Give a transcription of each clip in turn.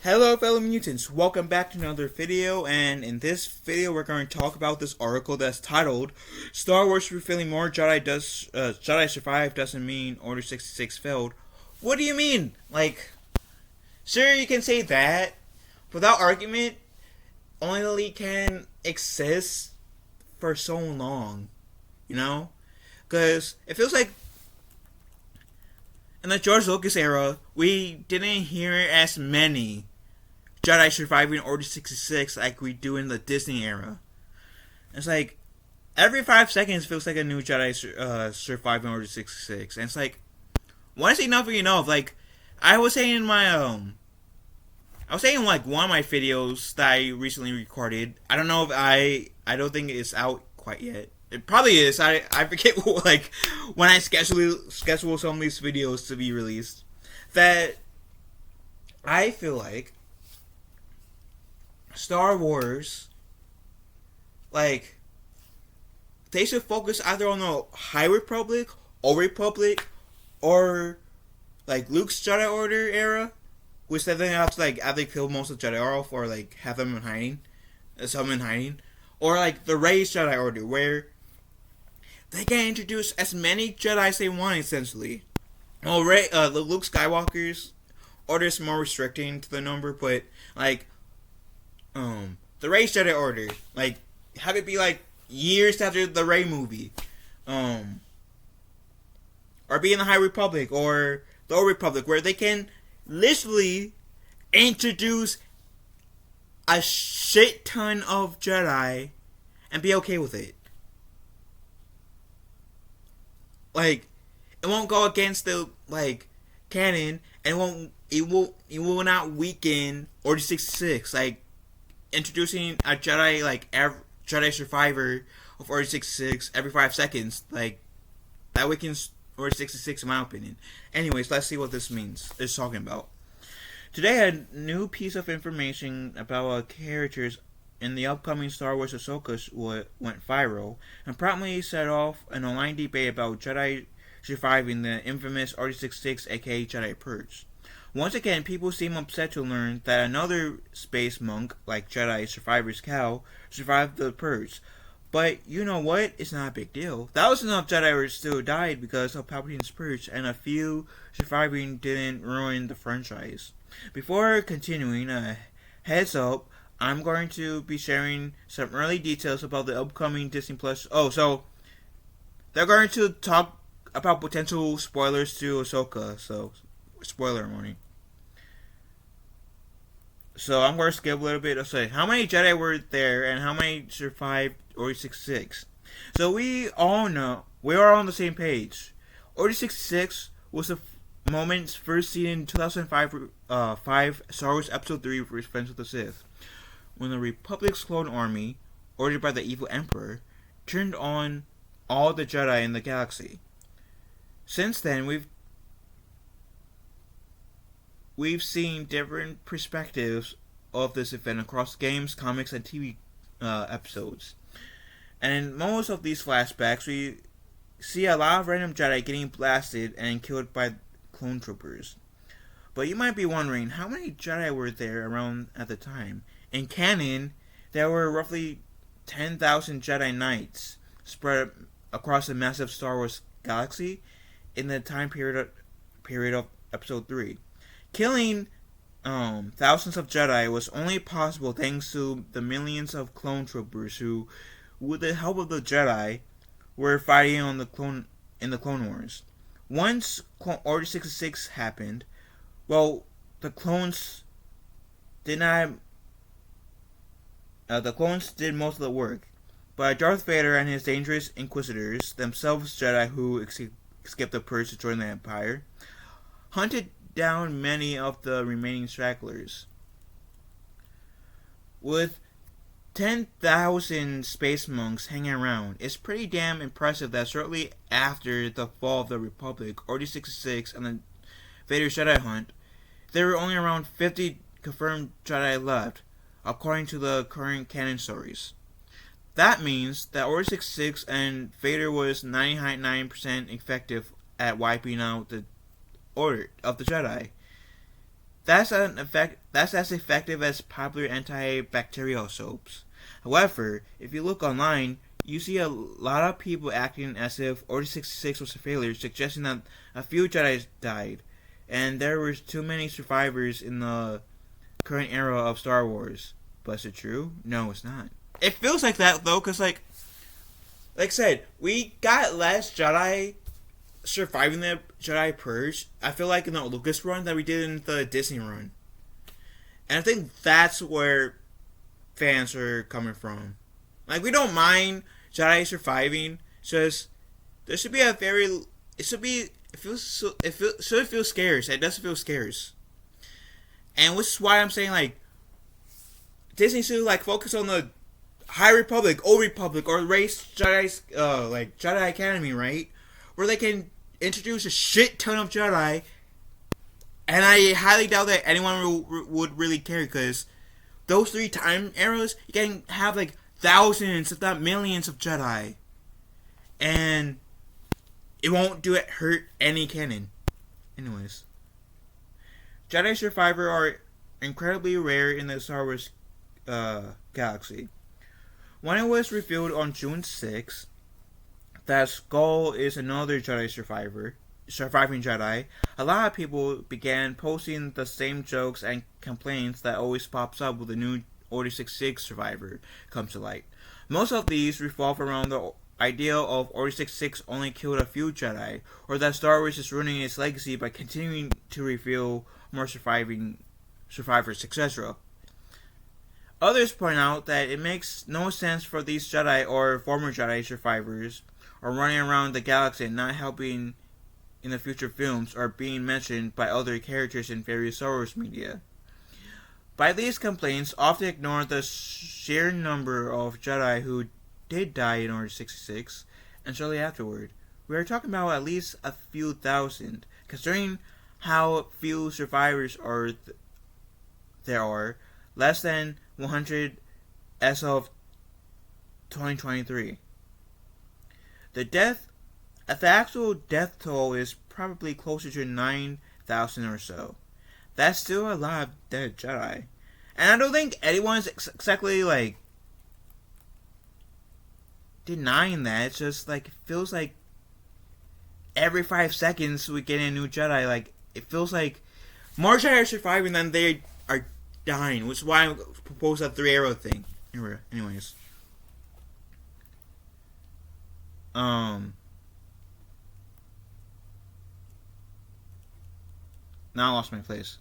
Hello fellow mutants, welcome back to another video, and in this video we're going to talk about this article that's titled Star Wars revealing more Jedi survive doesn't mean Order 66 failed. What do you mean? Like, sure you can say that, without argument, only the Elite can exist for so long, you know? Because it feels like in the George Lucas era, we didn't hear as many Jedi surviving Order 66 like we do in the Disney era. It's like every 5 seconds feels like a new Jedi surviving Order 66, and it's like once enough enough. Like I was saying in my I was saying in like one of my videos that I recently recorded. I don't know if I don't think it's out quite yet. It probably is. I forget like when I schedule some of these videos to be released. That I feel like Star Wars, like, they should focus either on the High Republic, Old Republic, or like Luke's Jedi Order era, which then they have to like either kill most of the Jedi off or like have them in hiding, some in hiding, or like the Rey's Jedi Order, where they can introduce as many Jedi as they want essentially. Well, the Luke Skywalker's order is more restricting to the number, but like the Rey Jedi Order, like have it be like years after the Rey movie, or be in the High Republic or the Old Republic, where they can literally introduce a shit ton of Jedi and be okay with it. Like it won't go against the like canon, and it will not weaken Order 66. Like introducing a Jedi Jedi survivor of Order 66 every 5 seconds, like that weakens Order 66 in my opinion. Anyways, let's see what this means. It's talking about. Today, a new piece of information about characters in the upcoming Star Wars Ahsoka went viral and promptly set off an online debate about Jedi surviving the infamous Order 66, aka Jedi Purge. Once again, people seem upset to learn that another space monk, like Jedi Survivor's Cal, survived the Purge. But you know what? It's not a big deal. Thousands of Jedi still died because of Palpatine's Purge, and a few surviving didn't ruin the franchise. Before continuing, heads up, I'm going to be sharing some early details about the upcoming Disney Plus. Oh, so they're going to talk about potential spoilers to Ahsoka, so spoiler warning. So I'm going to skip a little bit. I'll say how many Jedi were there and how many survived Order 66. So we all know, we are on the same page. Order 66 was the moment first seen in 2005 Star Wars Episode 3 Revenge of the Sith, when the Republic's clone army, ordered by the evil Emperor, turned on all the Jedi in the galaxy. Since then, we've seen different perspectives of this event across games, comics, and TV episodes. And in most of these flashbacks, we see a lot of random Jedi getting blasted and killed by clone troopers. But you might be wondering, how many Jedi were there around at the time? In canon, there were roughly 10,000 Jedi Knights spread across the massive Star Wars galaxy in the time period of Episode 3. Killing thousands of Jedi was only possible thanks to the millions of clone troopers who, with the help of the Jedi, were fighting in the Clone Wars. Once Order 66 happened, well, the clones did not. The clones did most of the work, but Darth Vader and his dangerous Inquisitors, themselves Jedi who escaped the Purge to join the Empire, hunted down many of the remaining stragglers. With 10,000 space monks hanging around, it's pretty damn impressive that shortly after the fall of the Republic, Order 66, and the Vader's Jedi hunt, there were only around 50 confirmed Jedi left, according to the current canon stories. That means that Order 66 and Vader was 99% effective at wiping out the Order of the Jedi. That's as effective as popular antibacterial soaps. However, if you look online, you see a lot of people acting as if Order 66 was a failure, suggesting that a few Jedi died, and there were too many survivors in the current era of Star Wars. But is it true? No, it's not. It feels like that though, cause like I said, we got less Jedi surviving the Jedi Purge. I feel like in the Lucas run that we did in the Disney run, and I think that's where fans are coming from. Like we don't mind Jedi surviving, just there should be a very it should be it feels so it feel should feel scarce. It doesn't feel scarce, and which is why I'm saying like Disney should like focus on the High Republic, Old Republic, or race Jedi's like Jedi Academy, right? Where they can introduce a shit ton of Jedi, and I highly doubt that anyone would really care because those three time eras you can have like thousands, if not millions, of Jedi, and it won't do it hurt any canon. Anyways, Jedi Survivor are incredibly rare in the Star Wars galaxy. When it was revealed on June 6th that Skull is another surviving Jedi, a lot of people began posting the same jokes and complaints that always pops up with a new Order 66 survivor comes to light. Most of these revolve around the idea of Order 66 only killed a few Jedi, or that Star Wars is ruining its legacy by continuing to reveal more survivors, etc. Others point out that it makes no sense for these Jedi or former Jedi survivors are running around the galaxy and not helping in the future films or being mentioned by other characters in various Star Wars media. By these complaints often ignore the sheer number of Jedi who did die in Order 66 and shortly afterward. We are talking about at least a few thousand, considering how few survivors there are, less than 100 as of 2023. The actual death toll is probably closer to 9,000 or so. That's still a lot of dead Jedi. And I don't think anyone's exactly like denying that. It's just like it feels like every 5 seconds we get a new Jedi. Like it feels like more Jedi are surviving than they are dying, which is why I proposed that 3-arrow thing. Anyways. Now I lost my place.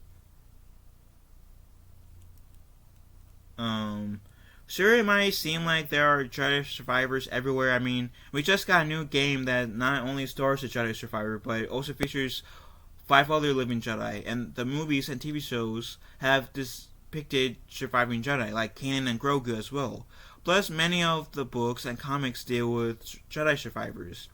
Sure, it might seem like there are Jedi survivors everywhere. I mean, we just got a new game that not only stars a Jedi survivor, but also features 5 other living Jedi, and the movies and TV shows have depicted surviving Jedi, like Kanan and Grogu as well. Plus, many of the books and comics deal with Jedi survivors.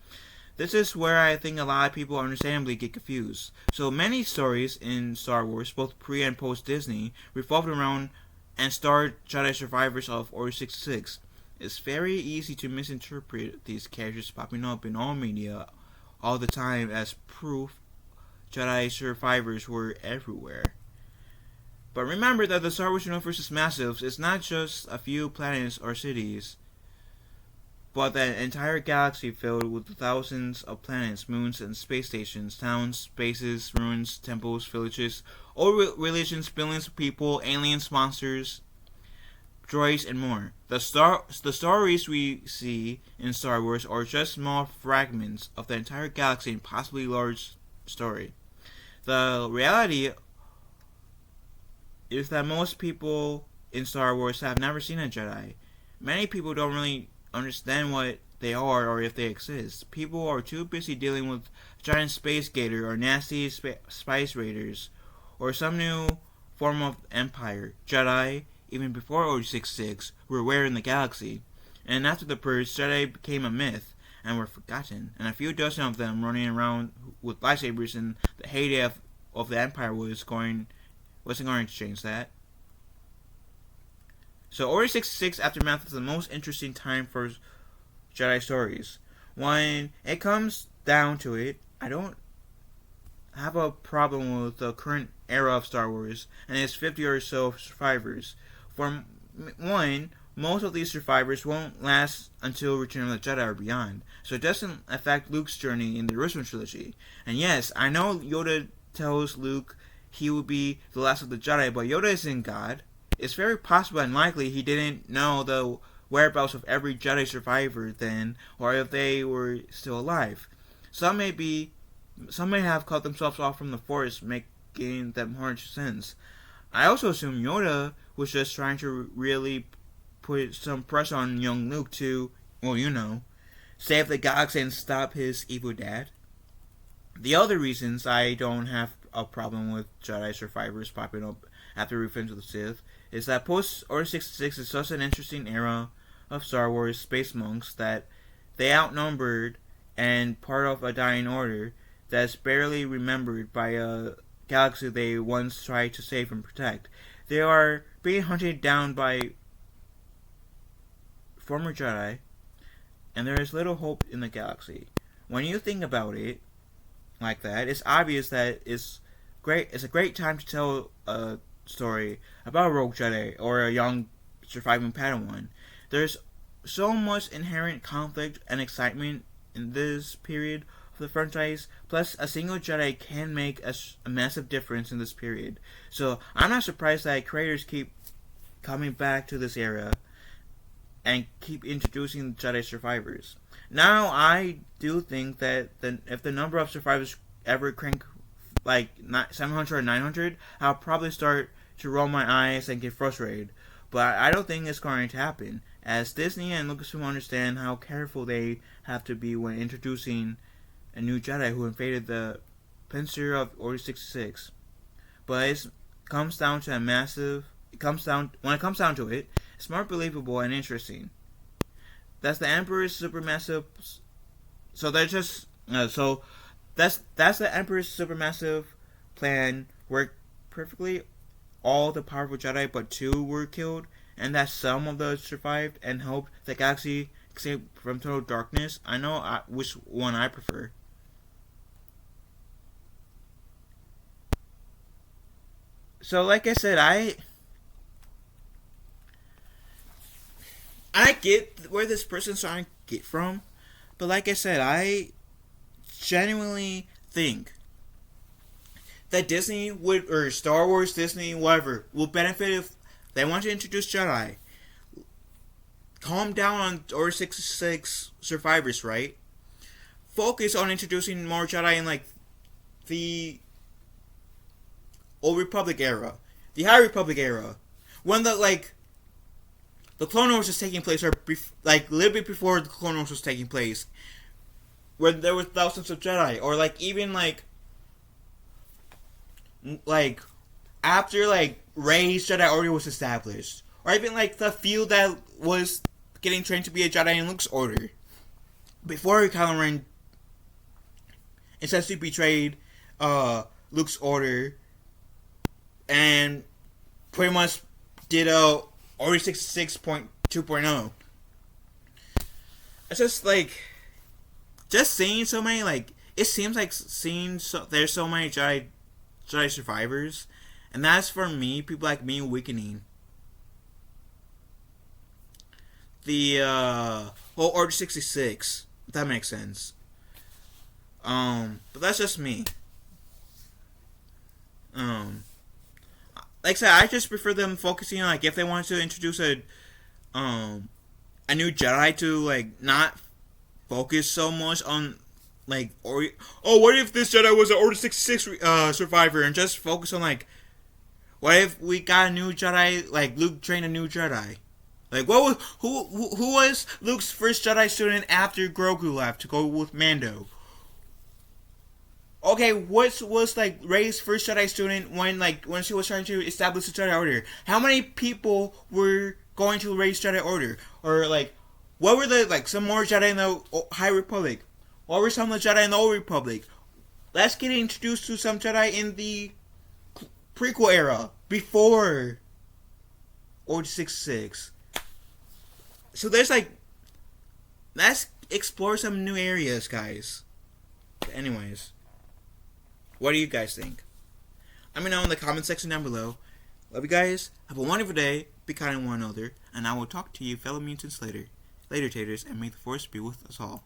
This is where I think a lot of people understandably get confused. So many stories in Star Wars, both pre and post Disney, revolved around and starred Jedi survivors of Order 66. It's very easy to misinterpret these characters popping up in all media all the time as proof Jedi survivors were everywhere. But remember that the Star Wars universe is massive. It's not just a few planets or cities, but the entire galaxy filled with thousands of planets, moons, and space stations, towns, bases, ruins, temples, villages, old religions, billions of people, aliens, monsters, droids, and more. The stories we see in Star Wars are just small fragments of the entire galaxy and possibly large story. The reality is that most people in Star Wars have never seen a Jedi. Many people don't really understand what they are or if they exist. People are too busy dealing with giant space gator or nasty spice raiders or some new form of empire. Jedi, even before Order 66, were rare in the galaxy. And after the Purge, Jedi became a myth and were forgotten. And a few dozen of them running around with lightsabers in the heyday of the Empire wasn't going to change that. So Order 66 Aftermath is the most interesting time for Jedi stories. When it comes down to it, I don't have a problem with the current era of Star Wars and its 50 or so survivors. For one, most of these survivors won't last until Return of the Jedi or beyond, so it doesn't affect Luke's journey in the original trilogy. And yes, I know Yoda tells Luke he will be the last of the Jedi, but Yoda isn't God. It's very possible and likely he didn't know the whereabouts of every Jedi survivor then, or if they were still alive. Some may have cut themselves off from the Force, making them hard to sense. I also assume Yoda was just trying to really put some pressure on young Luke to, well, save the galaxy and stop his evil dad. The other reasons I don't have a problem with Jedi survivors popping up after Revenge of the Sith is that post Order 66 is such an interesting era of Star Wars space monks that they outnumbered and part of a dying order that's barely remembered by a galaxy they once tried to save and protect. They are being hunted down by former Jedi, and there is little hope in the galaxy. When you think about it like that, it's obvious that it's a great time to tell a story about a rogue Jedi or a young surviving Padawan. There's so much inherent conflict and excitement in this period of the franchise, plus a single Jedi can make a massive difference in this period. So I'm not surprised that creators keep coming back to this era and keep introducing Jedi survivors. Now, I do think that if the number of survivors ever crank like 700 or 900, I'll probably start to roll my eyes and get frustrated. But I don't think it's going to happen, as Disney and Lucasfilm understand how careful they have to be when introducing a new Jedi who invaded the pincer of Order 66. But it comes down to when it comes down to it, it's more believable and interesting. That's the Emperor's supermassive. So they're just so that's the Emperor's supermassive plan worked perfectly. All the powerful Jedi but 2 were killed, and that some of those survived and helped the galaxy escape from total darkness. I know which one I prefer. So, like I said, I get where this person's trying to get from, but like I said, I genuinely think that Disney would, or Star Wars, Disney, whatever, will benefit if they want to introduce Jedi. Calm down on Order 66 survivors, right? Focus on introducing more Jedi in, like, the Old Republic era, the High Republic era, when the Clone Wars was taking place, or a little bit before the Clone Wars was taking place, where there were thousands of Jedi, or even after Rey's Jedi Order was established, or even the few that was getting trained to be a Jedi in Luke's order, before Kylo Ren essentially betrayed Luke's order and pretty much did a Order 66.2.0. It's just seeing so many, it seems like there's so many Jedi survivors, and that's, for me, people like me, weakening the whole Order 66, if that makes sense. But that's just me. Like I said, I just prefer them focusing on, if they want to introduce a new Jedi, to not focus so much on what if this Jedi was an Order 66 survivor, and just focus on what if we got a new Jedi, Luke trained a new Jedi, who was Luke's first Jedi student after Grogu left to go with Mando? Okay, what was Rey's first Jedi student when she was trying to establish the Jedi Order? How many people were going to Rey's Jedi Order? Or what were some more Jedi in the High Republic? What were some of the Jedi in the Old Republic? Let's get introduced to some Jedi in the prequel era before Order 66. So there's let's explore some new areas, guys. But anyways. What do you guys think? Let me know in the comment section down below. Love you guys. Have a wonderful day. Be kind to one another. And I will talk to you fellow mutants later. Later, taters, and may the force be with us all.